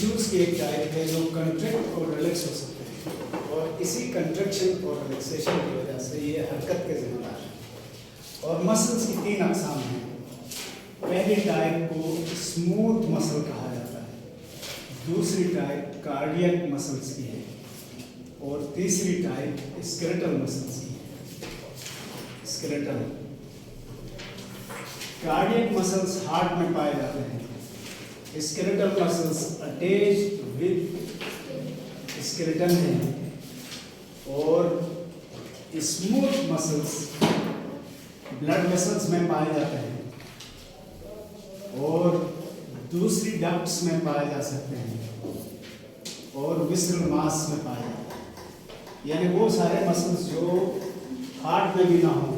Tissues की एक type है जो कंट्रैक्ट और रिलैक्स हो सकते हैं, और इसी कंट्रैक्शन और रिलैक्सेशन की वजह से ये हरकत के जिम्मेदार है। और मसल्स की 3 अक़साम हैं। पहली टाइप को स्मूथ मसल कहा जाता है, दूसरी टाइप कार्डियक मसल्स की है, और तीसरी टाइप स्केलेटल मसल्स की है। स्केलेटल कार्डियक मसल्स हार्ट में पाए जाते हैं। Skeletal muscles attached with skeleton है, और स्मूथ मसल्स ब्लड वेसल्स में पाए जाते हैं, और दूसरी डक्ट्स में पाए जा सकते हैं, और विसरल मास में पाए जाते हैं। यानी वो सारे मसल्स जो हार्ट में भी ना हो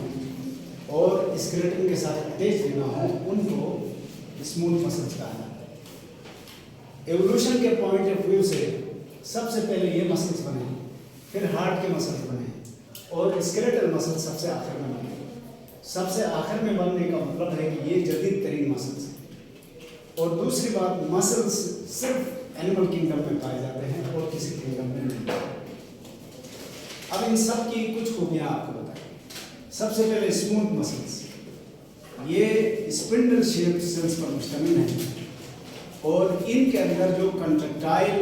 और स्केलेटन के साथ अटैच भी ना हो, उनको स्मूथ मसल्स कहा जाता है। एवोल्यूशन के पॉइंट ऑफ व्यू से सबसे पहले ये मसल्स बने, फिर हार्ट के मसल्स बने, और स्केलेटल मसल्स सबसे आखिर में बने। सबसे आखिर में बनने का मतलब है कि ये जदीद तरीन मसल्स हैं। और दूसरी बात, मसल्स सिर्फ एनिमल किंगडम में पाए जाते हैं और किसी किंगडम में नहीं। अब इन सब की कुछ खूबियां आपको बताएं। सबसे पहले स्मूथ मसल्स, ये स्पिंडल शेप्ड सेल्स पर मुश्तमिल हैं, और इनके अंदर जो कंट्रैक्टाइल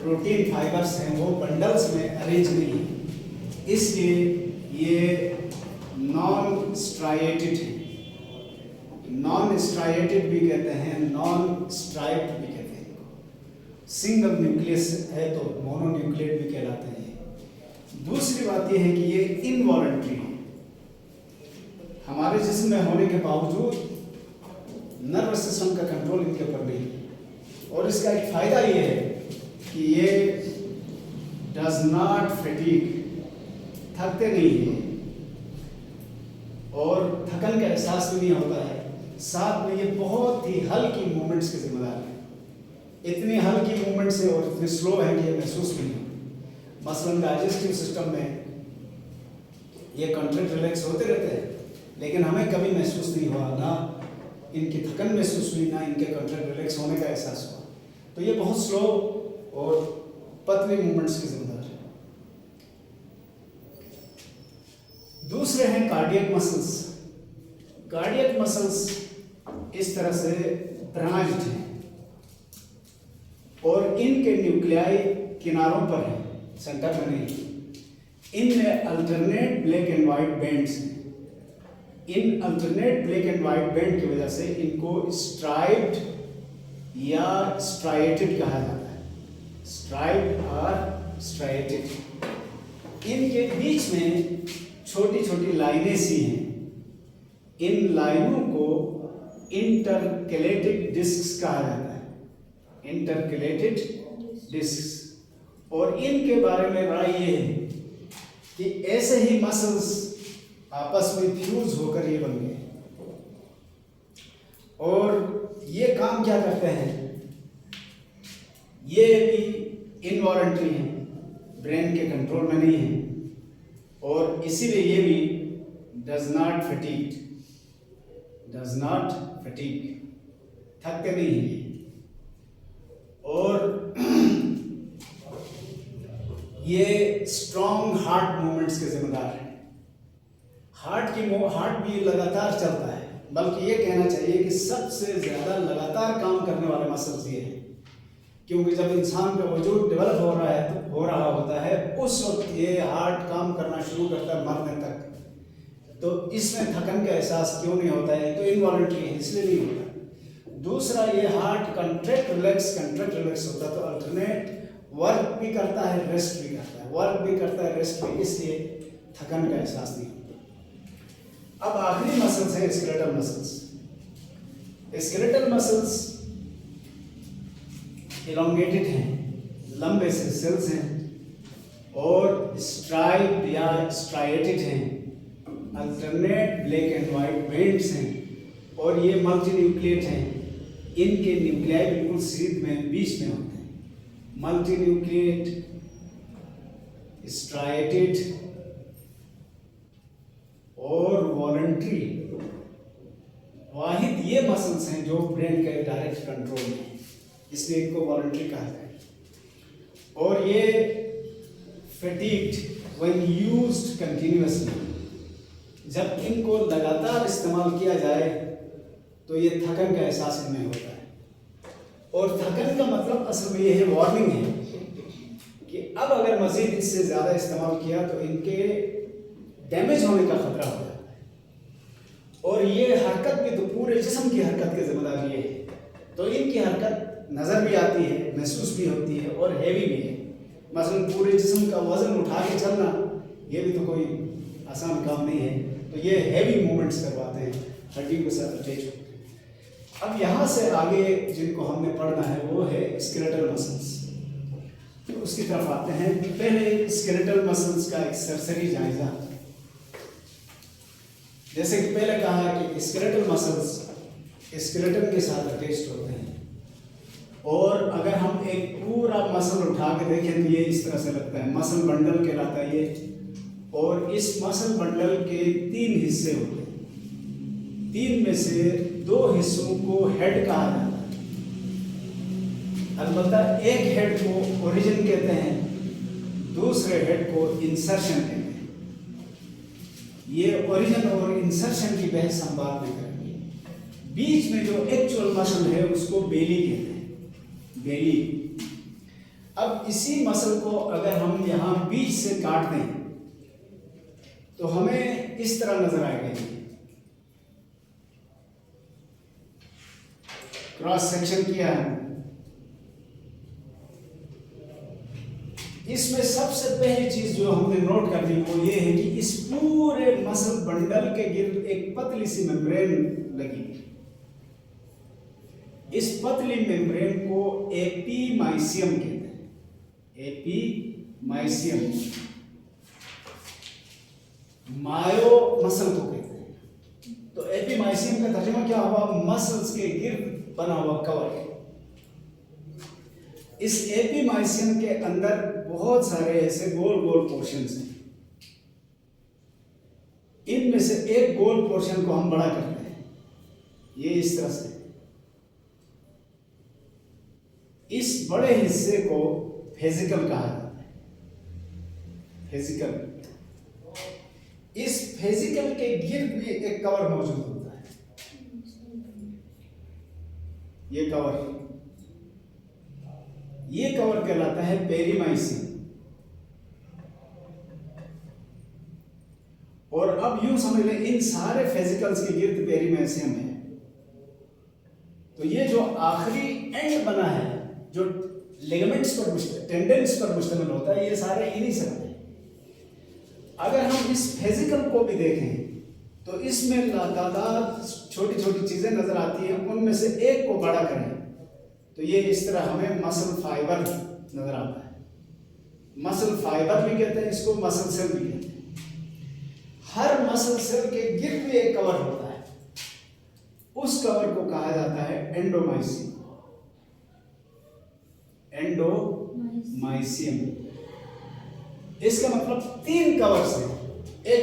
प्रोटीन फाइबर्स हैं वो बंडल्स में अरेंज नहीं है, इसलिए ये नॉन स्ट्राइएटेड है। नॉन स्ट्राइएटेड भी कहते हैं, नॉन स्ट्राइप्ड भी कहते हैं। सिंगल न्यूक्लियस है तो मोनोन्यूक्लिएट भी कहलाते हैं। दूसरी बात यह है कि ये इनवॉलंटरी है। हमारे जिस्म में होने के बावजूद नर्वस सिस्टम का कंट्रोल इनके ऊपर नहीं है, और इसका एक फायदा ये है कि ये डज नॉट फैटीग, थकते नहीं है, और थकन का एहसास भी नहीं होता है। साथ में ये बहुत ही हल्की मूवमेंट्स के जिम्मेदार है। इतनी हल्की मूवमेंट्स है और इतने स्लो है कि ये महसूस भी नहीं होती। मसलन डाइजेस्टिव सिस्टम में ये कंट्रैक्ट रिलैक्स होते रहते हैं, लेकिन हमें कभी महसूस नहीं हुआ, ना इनकी थकन महसूस हुई, ना इनके कंट्रैक्ट रिलैक्स होने का एहसास हुआ। तो ये बहुत स्लो और पतली मूवमेंट्स के जिम्मेदार है। दूसरे हैं कार्डियक मसल्स। कार्डियक मसल्स इस तरह से ब्रांच्ड हैं, और इनके न्यूक्लियाई किनारों पर हैं, सेंटर में नहीं। इनमें alternate black and white bands हैं। इन alternate black and white band की वजह से इनको स्ट्राइप्ड या स्ट्राइएटेड कहा जाता है। स्ट्राइप्ड और स्ट्राइएटेड। इनके बीच में छोटी छोटी लाइनें सी हैं। इन लाइनों को इंटरकैलेटेड डिस्क्स कहा जाता है। Intercalated discs. और इनके बारे में राय ये है कि ऐसे ही मसल्स आपस में फ्यूज होकर ये बन गए, और ये काम क्या करते हैं, ये भी इनवॉलंटरी हैं, ब्रेन के कंट्रोल में नहीं है, और इसीलिए ये भी डज नॉट फटीग, थकते नहीं हैं। और ये स्ट्रॉन्ग हार्ट मूवमेंट्स के जिम्मेदार है। हार्ट भी लगातार चलता है, बल्कि ये कहना चाहिए कि सबसे ज्यादा लगातार काम करने वाले मसल्स ये हैं, क्योंकि जब इंसान का वजूद डेवलप हो रहा होता है, उस वक्त ये हार्ट काम करना शुरू करता है मरने तक। तो इसमें थकन का एहसास क्यों नहीं होता है? तो इनवॉलंटरी है, इसलिए नहीं होता। दूसरा, ये हार्ट कंट्रैक्ट रिलैक्स होता है, तो अल्टरनेट वर्क भी करता है, रेस्ट भी करता है, वर्क भी करता है, रेस्ट भी, इसलिए थकन का एहसास नहीं होता। अब आखिरी मसल्स है skeletal muscles. Skeletal muscles elongated हैं, लंबे से सेल्स हैं, और स्ट्राइप्ड या स्ट्राइएटेड हैं, alternate black and white bands हैं, और ये मल्टीन्यूक्लिएट हैं। इनके न्यूक्लियाई बिल्कुल सीध में बीच में होते हैं। मल्टीन्यूक्लिएट, स्ट्राइएटेड और वॉलंटरी, वाहिद ये मसल्स हैं जो ब्रेन के डायरेक्ट कंट्रोल में हैं। इसलिए इनको वॉलंटरी कहा जाए। और ये फैटिग्ड व्हेन यूज्ड कंटिन्यूअसली, जब इनको लगातार इस्तेमाल किया जाए तो ये थकन का एहसास इनमें होता है। और थकन का मतलब असल में ये है, वार्निंग है कि अब अगर मजीद इससे ज़्यादा इस्तेमाल किया तो इनके डैमेज होने का खतरा हो जाता है। और ये हरकत भी तो पूरे जिस्म की हरकत की जिम्मेदारी है, तो इनकी हरकत नज़र भी आती है, महसूस भी होती है और हैवी भी है। मसलन पूरे जिस्म का वज़न उठा के चलना, ये भी तो कोई आसान काम नहीं है। तो ये हैवी मूवमेंट्स करवाते हैं, हड्डियों के साथ अटैच होते हैं। अब यहाँ से आगे जिनको हमने पढ़ना है वो है स्केलेटल मसल्स। तो उसकी तरफ आते हैं। पहले स्केलेटल मसल्स का एक सरसरी जायजा। जैसे कि पहले कहा कि स्केलेटल मसल्स स्केलेटन के साथ अटैच्ड होते हैं, और अगर हम एक पूरा मसल उठा के देखें तो ये इस तरह से लगता है, मसल बंडल कहलाता है ये। और इस मसल बंडल के 3 हिस्से होते हैं, 3 में से 2 हिस्सों को हेड कहा जाता है। अलबत्ता एक हेड को ओरिजिन कहते हैं, दूसरे हेड को इंसर्शन कहते हैं। ये ओरिजिन और इंसर्शन की बहस हम बाद में करेंगे। बीच में जो एक्चुअल मसल है उसको बेली कहते हैं, बेली। अब इसी मसल को अगर हम यहाँ बीच से काट दें तो हमें इस तरह नजर आएगा। क्रॉस सेक्शन किया है। इसमें सबसे पहली चीज जो हमने नोट कर ली वो ये है कि इस पूरे मसल बंडल के गिर्द एक पतली सी मेम्ब्रेन लगी। इस पतली मेम्ब्रेन को एपीमाइसियम कहते हैं, एपीमाइसियम। मायो मसल को कहते हैं। तो एपीमाइसियम का तर्जुमा क्या हुआ? मसल्स के गिर्द बना हुआ कवर। इस एपीमाइसियम के अंदर बहुत सारे ऐसे गोल गोल पोर्शंस हैं। इनमें से एक गोल पोर्शन को हम बड़ा करते हैं, ये इस तरह से। इस बड़े हिस्से को फेजिकल कहा जाता है, फेजिकल। इस फेजिकल के गिर्द भी एक कवर मौजूद होता है, ये कवर। ये कवर कहलाता है पेरीमाइसियम। और अब यूं समझ लें, इन सारे फेजिकल्स के गिर्द पेरीमाइसियम है। तो ये जो आखिरी एंड बना है, जो लिगामेंट्स पर टेंडेंस पर मुश्तमिल होता है, ये सारे इन्हीं से बने। अगर हम इस फेजिकल को भी देखें तो इसमें लातादाद छोटी छोटी चीजें नजर आती हैं। उनमें से एक को बड़ा करें तो ये इस तरह हमें मसल फाइबर नजर आता है। मसल फाइबर भी कहते हैं इसको, मसल सेल भी कहते हैं। हर मसल सेल के गिर्द भी एक कवर होता है, उस कवर को कहा जाता है एंडोमाइसियम। एंडोमाइसियम, इसका मतलब 3 कवर्स हैं। एक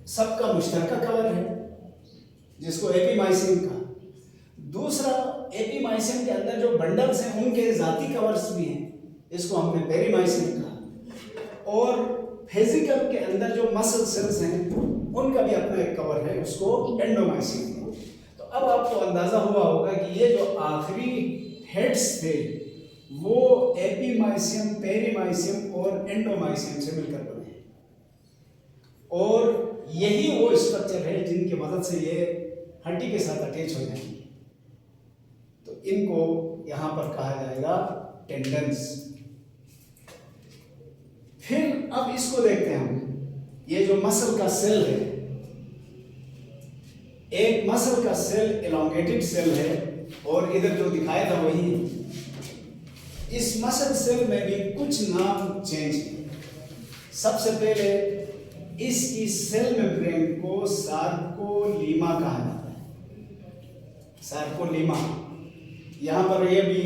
सबका मुश्तरका कवर है जिसको एपीमाइसियम का, दूसरा एपीमाइसियम के अंदर जो बंडल्स हैं उनके जाती कवर्स भी हैं, इसको हमने पेरीमाइसियम कहा। और फेजिकल के अंदर जो मसल सेल्स हैं उनका भी अपना एक कवर है, उसको एंडोमाइसियम। तो अब आपको अंदाजा हुआ होगा कि ये जो आखिरी हेड्स थे वो एपीमाइसियम, पेरीमाइसियम और एंडोमाइसियम से मिलकर बने। और यही वो स्ट्रक्चर है जिनकी मदद से ये हड्डी के साथ अटैच हो जाएंगे। तो इनको यहां पर कहा जाएगा टेंडन्स। फिर अब इसको देखते हैं हम। ये जो मसल का सेल है, एक मसल का सेल एलोंगेटेड सेल है और इधर जो दिखाया था वही है। इस मसल सेल में भी कुछ नाम चेंज है। सबसे पहले इसकी सेल मेम्ब्रेन को सार्कोलीमा कहा जाता है, सार्कोलीमा। यहाँ पर यह भी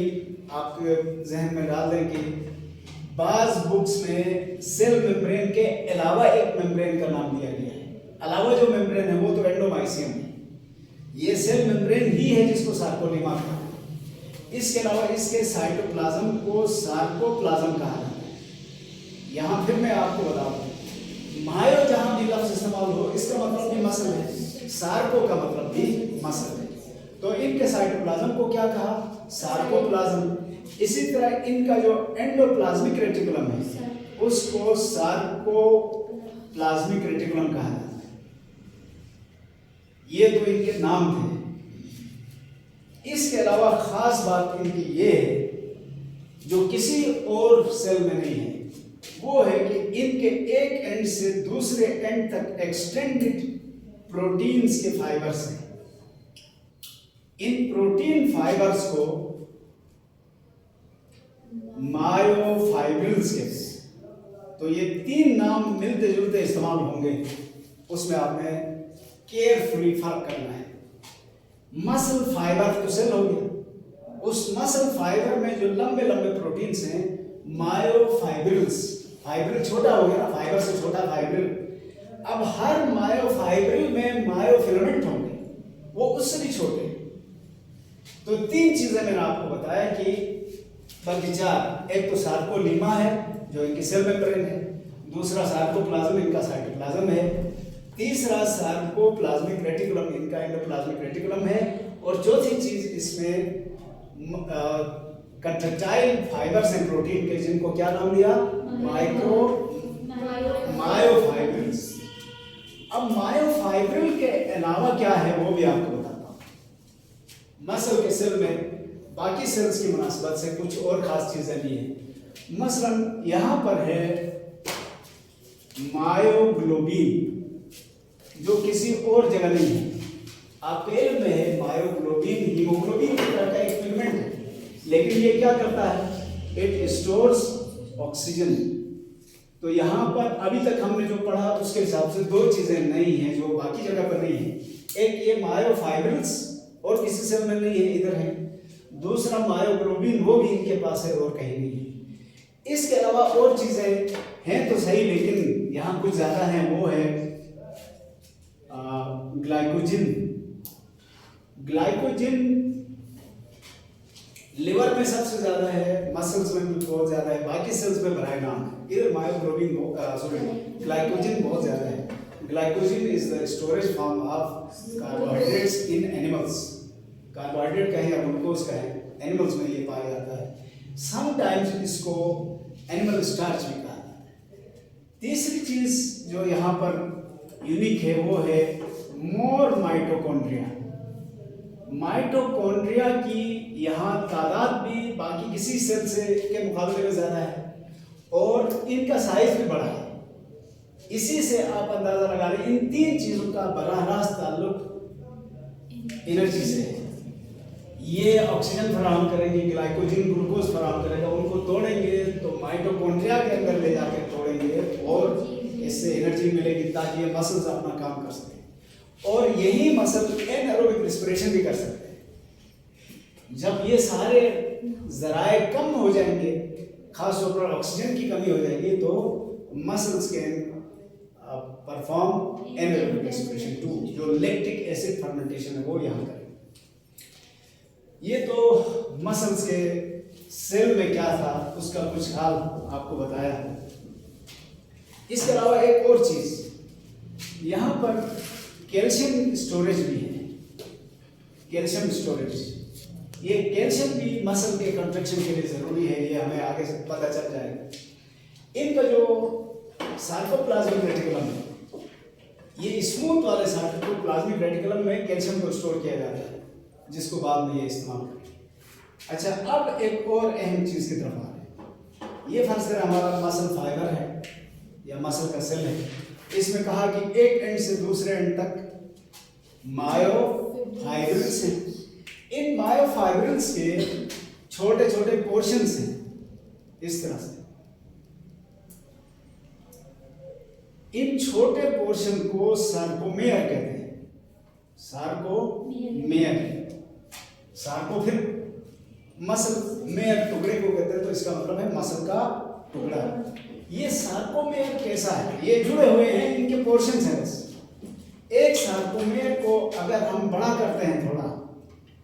आपके जहन में डाल दें कि बाज बुक्स में सेल मेम्ब्रेन के अलावा एक मेम्ब्रेन का नाम दिया गया है। अलावा जो मेम्ब्रेन है वो तो एंडोमाइसियम है, ये सेल मेम्ब्रेन ही है जिसको सार्कोलीमा कहा। इसके अलावा इसके साइटोप्लाज्म को सार्कोप्लाज्म कहा जाता है। यहाँ फिर मैं आपको बता दूं, मायो जहाँ भी लफ्ज इस्तेमाल हो इसका मतलब भी मसल है, सार्को का मतलब भी मसल है। तो इनके साइटोप्लाज्म को क्या कहा? सार्कोप्लाज्म। इसी तरह इनका जो एंडोप्लाज्मिक रेटिकुलम है उसको सार्कोप्लाज्मिक रेटिकुलम कहा जाता है। ये तो इनके नाम थे। इसके अलावा खास बात इनकी ये है जो किसी और सेल में नहीं है, वो है कि इनके एक एंड से दूसरे एंड तक एक्सटेंडेड प्रोटीन्स के फाइबर्स हैं। इन प्रोटीन फाइबर्स को मायोफाइब्रिल्स कहते हैं। तो ये तीन नाम मिलते जुलते इस्तेमाल होंगे, उसमें आपने केयरफुली फर्क करना है। मसल फाइबर तो सेल हो गया, उस मसल फाइबर में जो लंबे लंबे प्रोटीन्स हैं मायोफाइब्रिल्स, फाइब्रिल छोटा हो गया ना, फाइबर से छोटा फाइब्रिल। अब हर मायोफाइब्रिल में मायोफिलामेंट होंगे, वो उससे भी छोटे। तो तीन चीजें मैंने आपको बताया कि बल्कि चार, एक तो सार्कोलीमा है जो इनके सेल मेम्ब्रेन है, दूसरा सार्कोप्लाज्म इनका साइटोप्लाज्म है, तीसरा सार्कोप्लाज्मिक रेटिकुलम इनका एंडोप्लाज्मिक रेटिकुलम है, और चौथी चीज इसमें कंट्रैक्टाइल फाइबर्स हैं प्रोटीन के, जिनको क्या नाम दिया? मायोफाइब्रिल्स। अब मायोफाइब्रिल के अलावा क्या है वो भी आपको बताता हूं। मसल के सेल में बाकी सेल्स की मुनासिबत से कुछ और खास चीजें भी हैं। मसलन यहां पर है मायोग्लोबिन, जो किसी और जगह नहीं है। आपके इल्म में है मायोग्लोबिन हीमोग्लोबिन की तरह का एक पिगमेंट है, लेकिन ये क्या करता है? It stores oxygen. तो यहाँ पर अभी तक हमने जो पढ़ा उसके हिसाब से दो चीजें नई हैं जो बाकी जगह पर नहीं है। एक ये मायोफाइब्रिल्स और किसी सेल में नहीं है, इधर है। दूसरा मायोग्लोबिन, वो भी इनके पास है और कहीं नहीं है। इसके अलावा और चीजें हैं तो सही, लेकिन यहाँ कुछ ज्यादा है, वो है ग्लाइकोजिन। ग्लाइकोजिन लिवर में सबसे ज्यादा है, मसल्स में भी बहुत ज्यादा है, बाकी सेल्स में बराए नाम है। इधर मायोग्लोबिन ग्लाइकोजिन बहुत ज्यादा है। Glycogen is the storage form of carbohydrates in animals. Carbohydrate का है या ग्लूकोज का है, एनिमल्स में ये पाया जाता है। समटाइम्स इसको एनिमल स्टार्च भी कहा जाता है। तीसरी चीज जो यहाँ पर यूनिक है वो है मोर माइटोकॉन्ड्रिया। माइटोकॉन्ड्रिया की यहाँ तादाद भी बाकी किसी सेल से के मुकाबले में ज्यादा है और इनका साइज भी बड़ा है। इसी से आप अंदाजा लगा रहे इन तीन चीजों का बराह रास्त ताल्लुक एनर्जी से है। ये ऑक्सीजन फराहम करेंगे, ग्लाइकोजिन ग्लूकोज फराहम करेगा, उनको तोड़ेंगे तो माइटोकॉन्ड्रिया के अंदर ले जाकर तोड़ेंगे और इससे एनर्जी मिलेगी ताकि ये मसल्स अपना काम कर सकें। और यही मसल एनारोबिक रिस्पिरेशन भी कर सकते हैं। जब ये सारे जराए कम हो जाएंगे, खास तौर पर ऑक्सीजन की कमी हो जाएगी, तो muscles can perform anaerobic respiration too, जो लैक्टिक एसिड फर्मेंटेशन है वो यहाँ करें। ये तो मसल्स के सेल में क्या था उसका कुछ हाल आपको बताया। इसके अलावा एक और चीज, यहाँ पर कैल्शियम स्टोरेज भी है। कैल्शियम स्टोरेज, ये कैल्शियम भी मसल के कंट्रैक्शन के लिए जरूरी है, ये हमें आगे से पता चल जाएगा। इनका जो सार्कोप्लाज्मिक रेटिकुलम है, ये स्मूथ वाले सार्कोप्लाज्मिक रेटिकुलम में कैल्शियम को स्टोर किया जाता है, जिसको बाद में ये इस्तेमाल करें। अच्छा, अब एक और अहम चीज की तरफ आ रहे हैं। ये फर्ज करें हमारा मसल फाइबर है या मसल का सेल है, इसमें कहा कि एक एंड से दूसरे एंड तक मायोफाइब्रिल्स हैं। इन मायोफाइब्रिल्स के छोटे छोटे पोर्शंस हैं इस तरह से। इन छोटे पोर्शन को सार्कोमेयर कहते हैं। सार्कोमेयर, सार्को फिर मसल मेयर टुकड़े को कहते हैं, तो इसका मतलब है मसल का टुकड़ा। ये सार्कोमेयर कैसा है? ये जुड़े हुए हैं, इनके पोर्शंस हैं बस। एक सार्कोमेयर को अगर हम बड़ा करते हैं थोड़ा,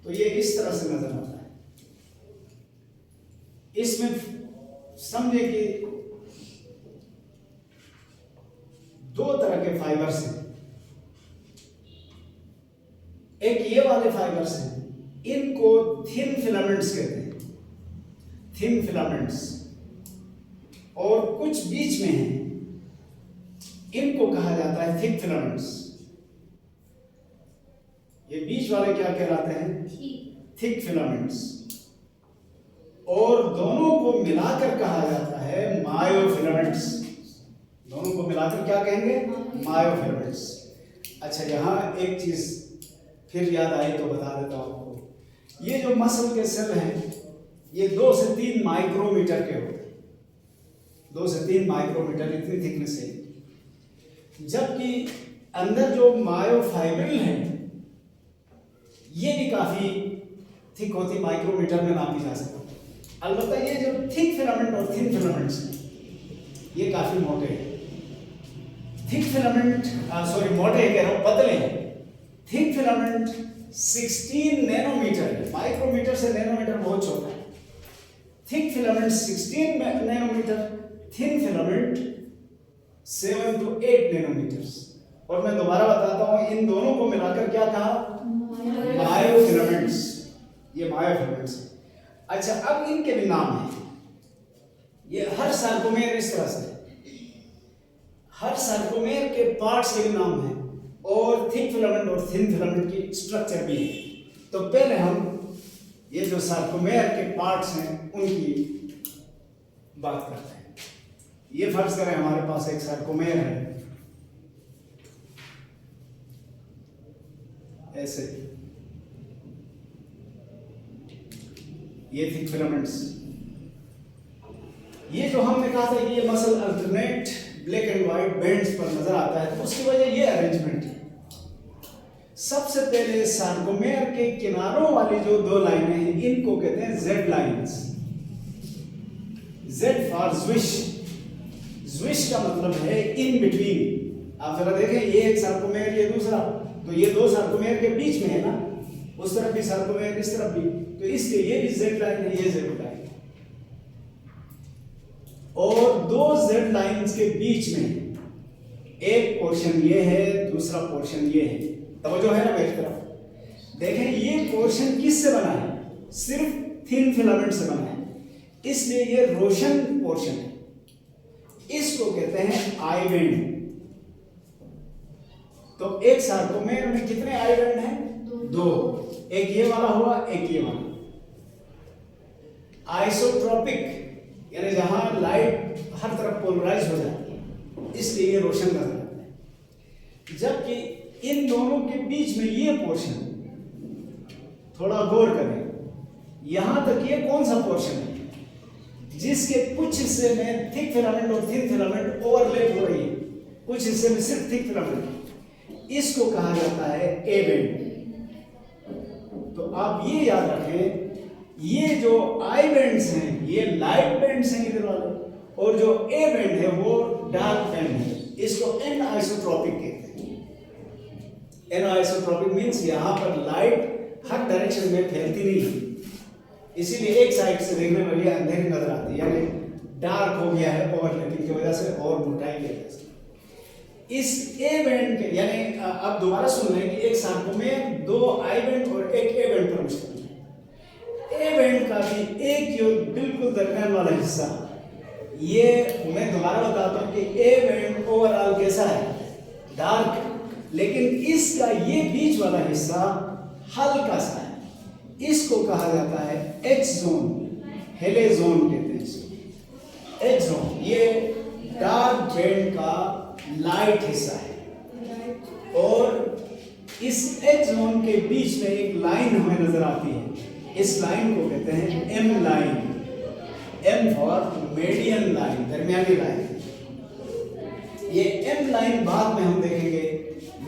तो ये इस तरह से नजर आता है। इसमें समझे कि दो तरह के फाइबर्स हैं। एक ये वाले फाइबर्स हैं, इनको थिन फिलामेंट्स कहते हैं, थिन फिलामेंट्स। और कुछ बीच में हैं, इनको कहा जाता है थिक फिलामेंट्स। ये बीच वाले क्या कहलाते हैं? Thick filaments. और दोनों को मिलाकर कहा जाता है मायोफिलामेंट्स। दोनों को मिलाकर क्या कहेंगे? मायोफिलामेंट्स। अच्छा, यहाँ एक चीज फिर याद आई तो बता देता हूं आपको। ये जो मसल के सेल हैं, ये 2 से 3 माइक्रोमीटर के होते हैं, 2 से 3 माइक्रोमीटर इतनी थिकनेस है। जबकि अंदर जो मायोफाइब्रिल है, ये भी काफी थिक होती, माइक्रोमीटर में नापी जा सकती है। अलबत्ता ये जो थिक फिलामेंट और थिन फिलामेंट्स हैं, ये काफी मोटे हैं। थिक फिलामेंट मोटे कह रहा हूं, पतले हैं। थिक फिलामेंट 16 नैनोमीटर है, माइक्रोमीटर से नैनोमीटर बहुत छोटा है। Thick filament 16 nanometre, thin filament 7 to 8 nanometres. और मैं दोबारा बताता हूं, इन दोनों को मिलाकर क्या कहा? मायोफिलामेंट्स। ये मायोफिलामेंट्स है। अच्छा, अब इनके भी नाम हैं। ये हर सार्कोमेर इस तरह से, हर सार्कोमेर के पार्ट्स के भी नाम हैं, और थिक फिलामेंट और थिन फिलामेंट की स्ट्रक्चर भी है। तो पहले हम ये जो सार्कोमेर के पार्ट्स हैं उनकी बात करते हैं। ये फर्ज करें हमारे पास एक सार्कोमेर है, ऐसे, ये थिक फिलामेंट्स। ये जो हमने कहा था कि ये muscle alternate black and white bands पर नजर आता है, तो उसकी वजह ये अरेंजमेंट है। सबसे पहले सार्कोमेर के किनारों वाली जो 2 लाइनें हैं, इनको कहते हैं जेड लाइन्स। जेड फॉर ज्विश। ज्विश का मतलब है इन बिटवीन। आप जरा देखें, ये एक सार्कोमेर, ये दूसरा, तो ये 2 सार्कोमेर के बीच में है ना, उस तरफ भी सार्कोमेर, इस तरफ भी, तो इसलिए ये भी जेड लाइन है, ये जेड लाइन। और 2 जेड लाइन्स के बीच में एक पोर्शन ये है, दूसरा पोर्शन ये है। तवज्जो है ना मेरी तरफ? देखें, ये पोर्शन किससे बना है? सिर्फ थिन फिलामेंट से बना है, इसलिए ये रोशन पोर्शन है। इसको कहते हैं आई बैंड। तो एक सार्कोमेर में कितने आई बैंड हैं? 2। एक ये वाला हुआ, एक ये वाला। आइसोट्रोपिक यानी जहां लाइट हर तरफ पोलराइज हो जाती है, इसलिए ये रोशन नजर आता है। जबकि इन दोनों के बीच में ये पोर्शन, थोड़ा गौर करें, यहां तक ये कौन सा पोर्शन है जिसके कुछ हिस्से में थिक फिलामेंट और थिन फिलामेंट ओवरलैप हो रही है, कुछ हिस्से में सिर्फ थिक फिलामेंट, इसको कहा जाता है ए बैंड। तो आप ये याद रखें, ये जो आई बैंड्स हैं ये लाइट बैंड्स हैं इधर वाले, और जो ए बैंड है वो डार्क बैंड है। इसको एन आइसोट्रोपिक कहते हैं। एन आइसोट्रोपिक मींस यहां पर लाइट हर डायरेक्शन में फैलती नहीं है, इसीलिए एक साइड से देखने में ये अंधेरी नजर आती है, यानी डार्क हो गया है ओवरलैपिंग की वजह से और मोटाई की वजह से। इस ए बैंड के, यानी अब दोबारा सुन लें कि एक सार्कोमेर 2 आई बैंड और एक ए बैंड पर मुश्तमिल है। ए बैंड का भी एक जो बिल्कुल दरमियान वाला हिस्सा, ये मैं दोबारा बताता हूं कि ए बैंड ओवरऑल कैसा है? डार्क। लेकिन इसका ये बीच वाला हिस्सा हल्का सा है, इसको कहा जाता है एच जोन, हेले जोन कहते हैं इसको। एच जोन ये डार्क बैंड का लाइट हिस्सा है, और इस एच जोन के बीच में एक लाइन हमें नजर आती है, इस लाइन को कहते हैं M line. M for median line, दरमियानी लाइन। ये एम लाइन बाद में हम देखेंगे,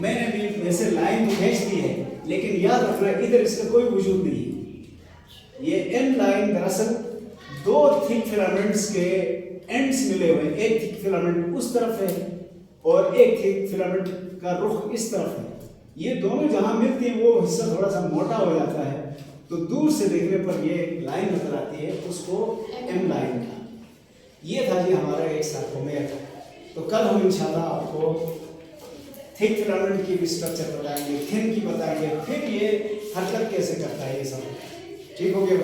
मैंने भी वैसे लाइन तो खींच दी है, लेकिन याद रखना इधर इसका कोई वजूद नहीं है। ये एम लाइन दरअसल 2 थिक फिलामेंट्स के एंड्स मिले हुए, एक थिक फिलामेंट उस तरफ है और एक थिक फिलामेंट का रुख इस तरफ है। ये दोनों जहां मिलती है वो हिस्सा थोड़ा सा मोटा हो जाता है, तो दूर से देखने पर ये लाइन नजर आती है, उसको एम लाइन का। ये था जी हमारा एक सार्कोमेर। तो कल हम इंशाल्लाह आपको थिक फिलामेंट की भी स्ट्रक्चर बताएंगे, थिन की बताएंगे, फिर ये हरकत कैसे करता है ये सब। ठीक हो गया?